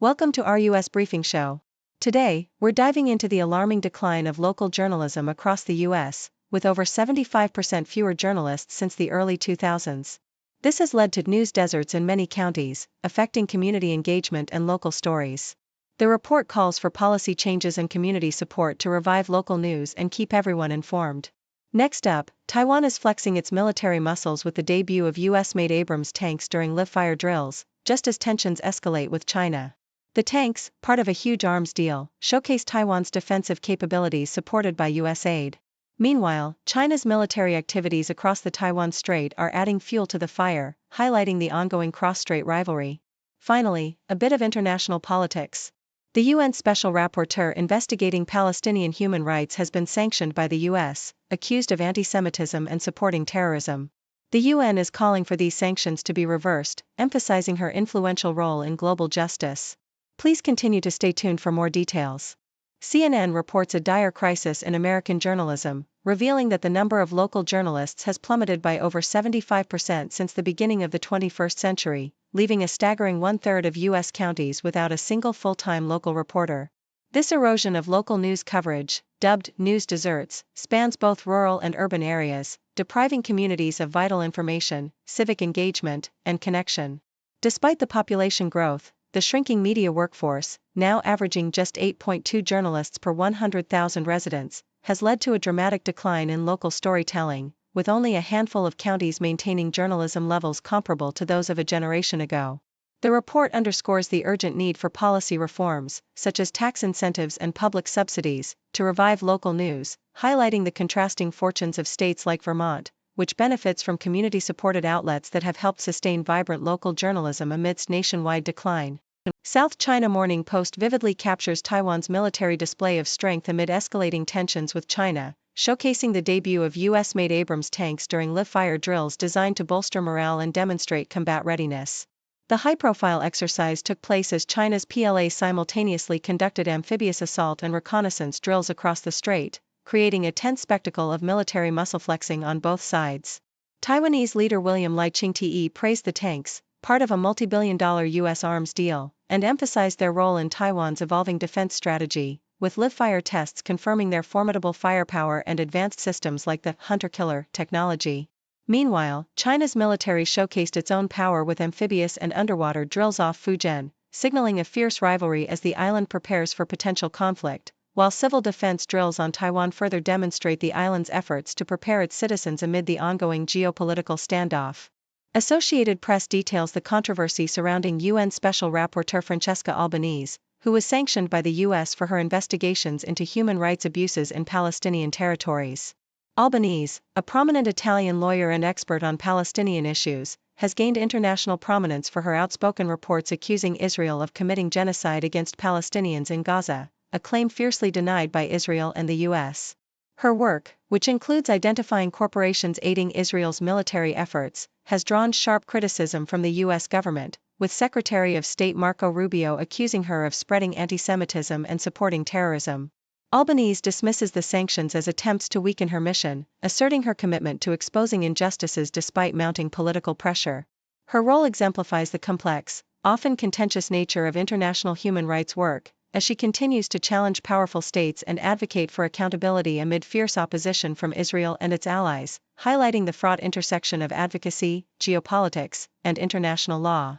Welcome to our US Briefing Show. Today, we're diving into the alarming decline of local journalism across the US, with over 75% fewer journalists since the early 2000s. This has led to news deserts in many counties, affecting community engagement and local stories. The report calls for policy changes and community support to revive local news and keep everyone informed. Next up, Taiwan is flexing its military muscles with the debut of US-made Abrams tanks during live-fire drills, just as tensions escalate with China. The tanks, part of a huge arms deal, showcase Taiwan's defensive capabilities supported by US aid. Meanwhile, China's military activities across the Taiwan Strait are adding fuel to the fire, highlighting the ongoing cross-strait rivalry. Finally, a bit of international politics. The UN Special Rapporteur investigating Palestinian human rights has been sanctioned by the US, accused of antisemitism and supporting terrorism. The UN is calling for these sanctions to be reversed, emphasizing her influential role in global justice. Please continue to stay tuned for more details. CNN reports a dire crisis in American journalism, revealing that the number of local journalists has plummeted by over 75% since the beginning of the 21st century, leaving a staggering one-third of U.S. counties without a single full-time local reporter. This erosion of local news coverage, dubbed news deserts, spans both rural and urban areas, depriving communities of vital information, civic engagement, and connection. Despite the population growth, the shrinking media workforce, now averaging just 8.2 journalists per 100,000 residents, has led to a dramatic decline in local storytelling, with only a handful of counties maintaining journalism levels comparable to those of a generation ago. The report underscores the urgent need for policy reforms, such as tax incentives and public subsidies, to revive local news, highlighting the contrasting fortunes of states like Vermont, which benefits from community-supported outlets that have helped sustain vibrant local journalism amidst nationwide decline. South China Morning Post vividly captures Taiwan's military display of strength amid escalating tensions with China, showcasing the debut of US-made Abrams tanks during live-fire drills designed to bolster morale and demonstrate combat readiness. The high-profile exercise took place as China's PLA simultaneously conducted amphibious assault and reconnaissance drills across the strait, creating a tense spectacle of military muscle flexing on both sides. Taiwanese leader William Lai Ching-te praised the tanks, part of a multi-billion-dollar U.S. arms deal, and emphasized their role in Taiwan's evolving defense strategy, with live-fire tests confirming their formidable firepower and advanced systems like the hunter-killer technology. Meanwhile, China's military showcased its own power with amphibious and underwater drills off Fujian, signaling a fierce rivalry as the island prepares for potential conflict, while civil defense drills on Taiwan further demonstrate the island's efforts to prepare its citizens amid the ongoing geopolitical standoff. Associated Press details the controversy surrounding UN Special Rapporteur Francesca Albanese, who was sanctioned by the U.S. for her investigations into human rights abuses in Palestinian territories. Albanese, a prominent Italian lawyer and expert on Palestinian issues, has gained international prominence for her outspoken reports accusing Israel of committing genocide against Palestinians in Gaza, a claim fiercely denied by Israel and the U.S. Her work, which includes identifying corporations aiding Israel's military efforts, has drawn sharp criticism from the U.S. government, with Secretary of State Marco Rubio accusing her of spreading antisemitism and supporting terrorism. Albanese dismisses the sanctions as attempts to weaken her mission, asserting her commitment to exposing injustices despite mounting political pressure. Her role exemplifies the complex, often contentious nature of international human rights work, as she continues to challenge powerful states and advocate for accountability amid fierce opposition from Israel and its allies, highlighting the fraught intersection of advocacy, geopolitics, and international law.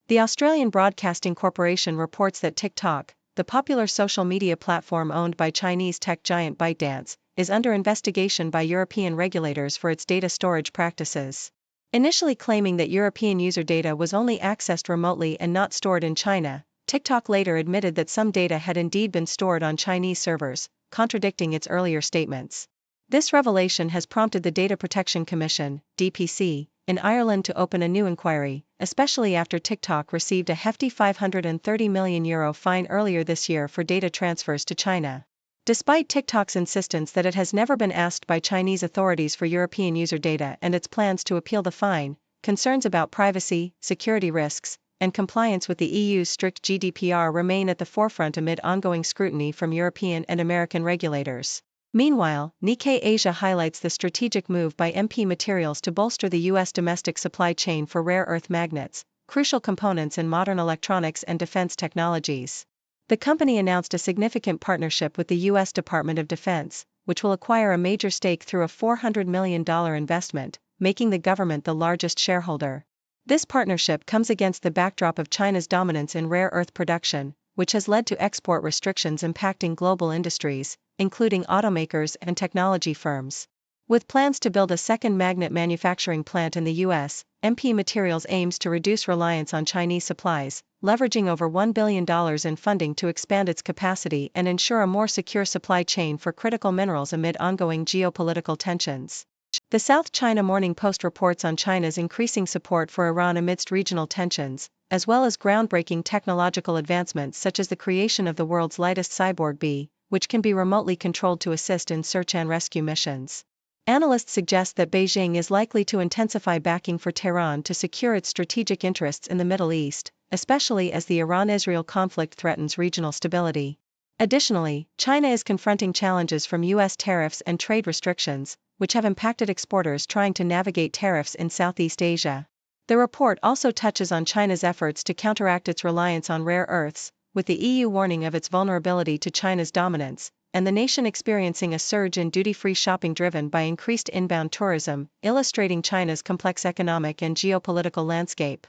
The Australian Broadcasting Corporation reports that TikTok, the popular social media platform owned by Chinese tech giant ByteDance, is under investigation by European regulators for its data storage practices. Initially claiming that European user data was only accessed remotely and not stored in China, TikTok later admitted that some data had indeed been stored on Chinese servers, contradicting its earlier statements. This revelation has prompted the Data Protection Commission, DPC, in Ireland to open a new inquiry, especially after TikTok received a hefty €530 million fine earlier this year for data transfers to China. Despite TikTok's insistence that it has never been asked by Chinese authorities for European user data and its plans to appeal the fine, concerns about privacy, security risks, and compliance with the EU's strict GDPR remain at the forefront amid ongoing scrutiny from European and American regulators. Meanwhile, Nikkei Asia highlights the strategic move by MP Materials to bolster the U.S. domestic supply chain for rare earth magnets, crucial components in modern electronics and defense technologies. The company announced a significant partnership with the U.S. Department of Defense, which will acquire a major stake through a $400 million investment, making the government the largest shareholder. This partnership comes against the backdrop of China's dominance in rare earth production, which has led to export restrictions impacting global industries, including automakers and technology firms. With plans to build a second magnet manufacturing plant in the U.S., MP Materials aims to reduce reliance on Chinese supplies, leveraging over $1 billion in funding to expand its capacity and ensure a more secure supply chain for critical minerals amid ongoing geopolitical tensions. The South China Morning Post reports on China's increasing support for Iran amidst regional tensions, as well as groundbreaking technological advancements such as the creation of the world's lightest cyborg bee, which can be remotely controlled to assist in search and rescue missions. Analysts suggest that Beijing is likely to intensify backing for Tehran to secure its strategic interests in the Middle East, especially as the Iran-Israel conflict threatens regional stability. Additionally, China is confronting challenges from U.S. tariffs and trade restrictions, which have impacted exporters trying to navigate tariffs in Southeast Asia. The report also touches on China's efforts to counteract its reliance on rare earths, with the EU warning of its vulnerability to China's dominance, and the nation experiencing a surge in duty-free shopping driven by increased inbound tourism, illustrating China's complex economic and geopolitical landscape.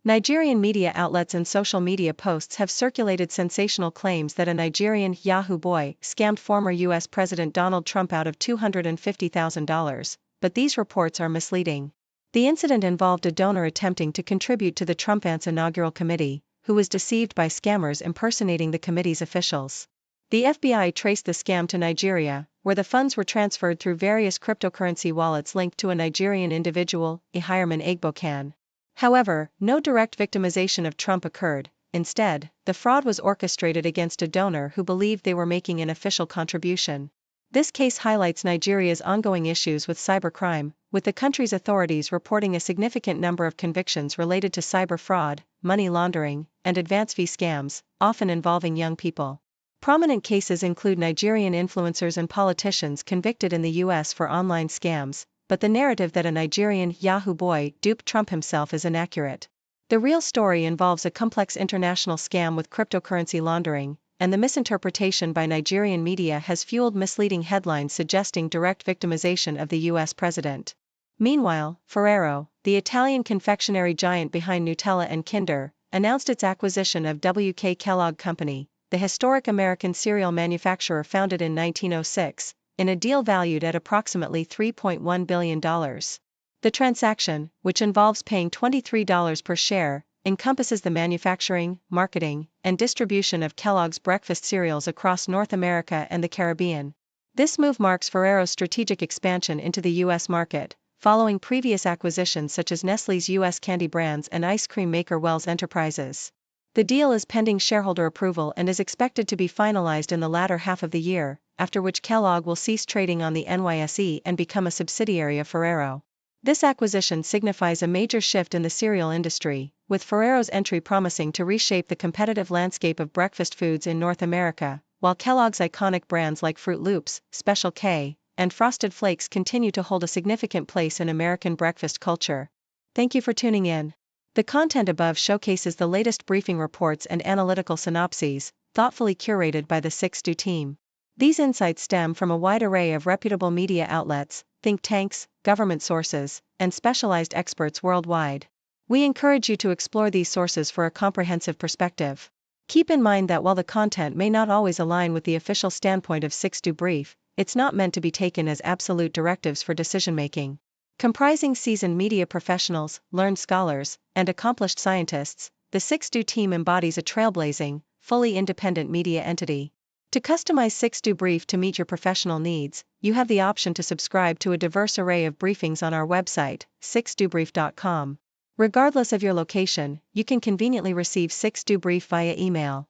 Nigerian media outlets and social media posts have circulated sensational claims that a Nigerian Yahoo boy scammed former U.S. President Donald Trump out of $250,000, but these reports are misleading. The incident involved a donor attempting to contribute to the Trump's inaugural committee, who was deceived by scammers impersonating the committee's officials. The FBI traced the scam to Nigeria, where the funds were transferred through various cryptocurrency wallets linked to a Nigerian individual, Ihireman Egbokan. However, no direct victimization of Trump occurred. Instead, the fraud was orchestrated against a donor who believed they were making an official contribution. This case highlights Nigeria's ongoing issues with cybercrime, with the country's authorities reporting a significant number of convictions related to cyber fraud, money laundering, and advance fee scams, often involving young people. Prominent cases include Nigerian influencers and politicians convicted in the U.S. for online scams, but the narrative that a Nigerian Yahoo boy duped Trump himself is inaccurate. The real story involves a complex international scam with cryptocurrency laundering, and the misinterpretation by Nigerian media has fueled misleading headlines suggesting direct victimization of the U.S. president. Meanwhile, Ferrero, the Italian confectionery giant behind Nutella and Kinder, announced its acquisition of W.K. Kellogg Company, the historic American cereal manufacturer founded in 1906, in a deal valued at approximately $3.1 billion. The transaction, which involves paying $23 per share, encompasses the manufacturing, marketing, and distribution of Kellogg's breakfast cereals across North America and the Caribbean. This move marks Ferrero's strategic expansion into the U.S. market, following previous acquisitions such as Nestlé's U.S. candy brands and ice cream maker Wells Enterprises. The deal is pending shareholder approval and is expected to be finalized in the latter half of the year, after which Kellogg will cease trading on the NYSE and become a subsidiary of Ferrero. This acquisition signifies a major shift in the cereal industry, with Ferrero's entry promising to reshape the competitive landscape of breakfast foods in North America, while Kellogg's iconic brands like Fruit Loops, Special K, and Frosted Flakes continue to hold a significant place in American breakfast culture. Thank you for tuning in. The content above showcases the latest briefing reports and analytical synopses, thoughtfully curated by the 6Do team. These insights stem from a wide array of reputable media outlets, think tanks, government sources, and specialized experts worldwide. We encourage you to explore these sources for a comprehensive perspective. Keep in mind that while the content may not always align with the official standpoint of 6Do Brief, it's not meant to be taken as absolute directives for decision-making. Comprising seasoned media professionals, learned scholars, and accomplished scientists, the 6Do team embodies a trailblazing, fully independent media entity. To customize 6Do Brief to meet your professional needs, you have the option to subscribe to a diverse array of briefings on our website, 6dobrief.com. Regardless of your location, you can conveniently receive 6Do Brief via email.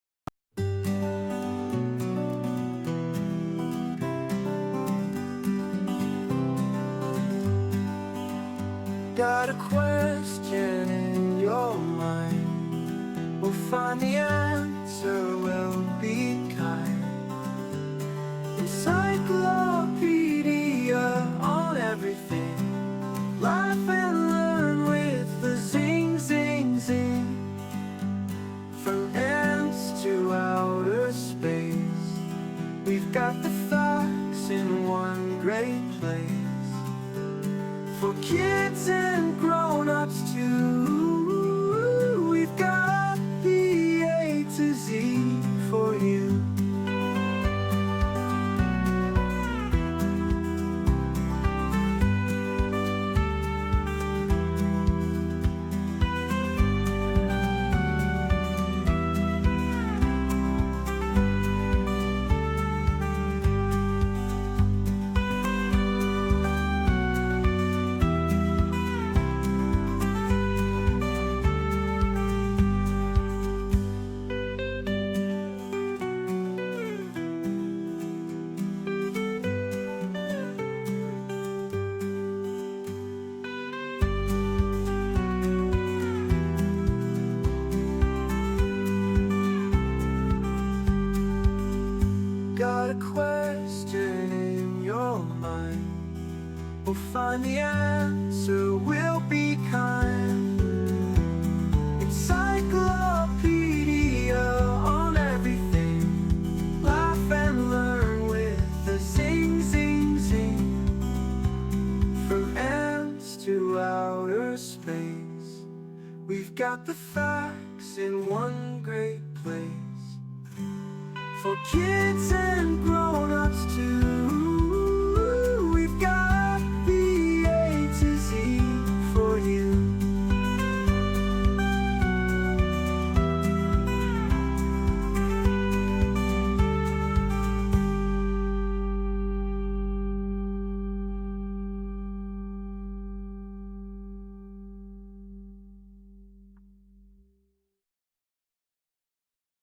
Got a question in your mind, we'll find the answer answer will be kind. Encyclopedia on everything. Laugh and learn with the zing, zing, zing. From ants to outer space, we've got the facts in one great place. For kids and grown-ups too, we've got the A to Z for you. Got a question in your mind? We'll find the answer, we'll be kind. Encyclopedia on everything. Laugh and learn with the zing, zing, zing. From ants to outer space, we've got the facts in one great place. For kids and grown